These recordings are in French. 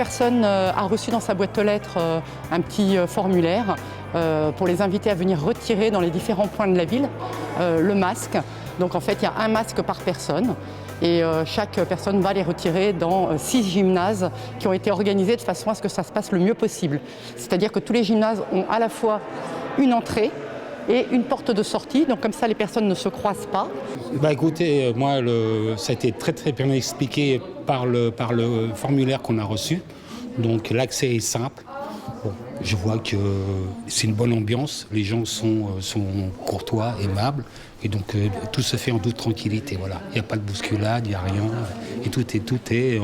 personne a reçu dans sa boîte aux lettres un petit formulaire pour les inviter à venir retirer dans les différents points de la ville le masque. Donc en fait, il y a un masque par personne et chaque personne va les retirer dans 6 gymnases qui ont été organisés de façon à ce que ça se passe le mieux possible. C'est-à-dire que tous les gymnases ont à la fois une entrée et une porte de sortie, donc comme ça les personnes ne se croisent pas. Écoutez, moi ça a été très bien expliqué par le formulaire qu'on a reçu, donc l'accès est simple. Bon, je vois que c'est une bonne ambiance, les gens sont courtois, aimables, et donc tout se fait en toute tranquillité. Voilà. Il n'y a pas de bousculade, il n'y a rien, et tout est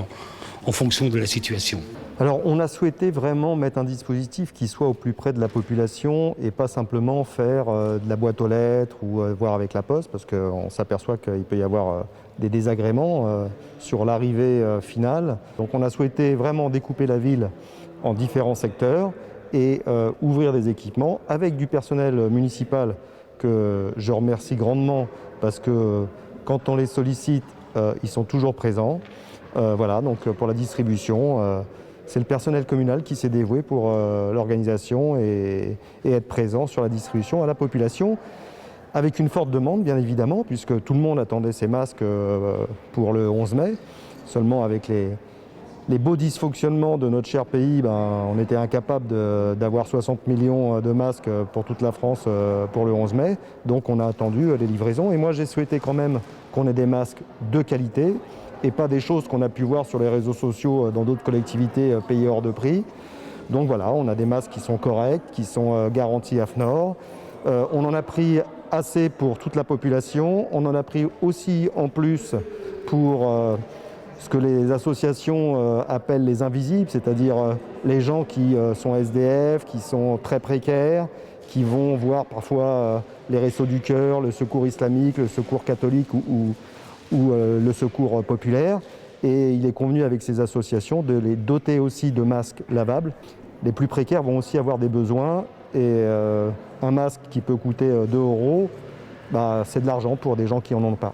en fonction de la situation. Alors on a souhaité vraiment mettre un dispositif qui soit au plus près de la population et pas simplement faire de la boîte aux lettres ou voir avec la poste, parce qu'on s'aperçoit qu'il peut y avoir des désagréments sur l'arrivée finale. Donc on a souhaité vraiment découper la ville en différents secteurs et ouvrir des équipements avec du personnel municipal que je remercie grandement parce que quand on les sollicite, ils sont toujours présents. Voilà, donc pour la distribution, c'est le personnel communal qui s'est dévoué pour l'organisation et être présent sur la distribution à la population, avec une forte demande bien évidemment, puisque tout le monde attendait ces masques pour le 11 mai. Seulement avec les beaux dysfonctionnements de notre cher pays, on était incapable d'avoir 60 millions de masques pour toute la France pour le 11 mai. Donc on a attendu les livraisons et moi j'ai souhaité quand même qu'on ait des masques de qualité et pas des choses qu'on a pu voir sur les réseaux sociaux dans d'autres collectivités payées hors de prix. Donc voilà, on a des masques qui sont corrects, qui sont garantis AFNOR. On en a pris assez pour toute la population. On en a pris aussi en plus pour ce que les associations appellent les invisibles, c'est-à-dire les gens qui sont SDF, qui sont très précaires, qui vont voir parfois les Restos du Cœur, le Secours islamique, le Secours catholique ou le Secours populaire. Et il est convenu avec ces associations de les doter aussi de masques lavables. Les plus précaires vont aussi avoir des besoins et un masque qui peut coûter 2 €, c'est de l'argent pour des gens qui n'en ont pas.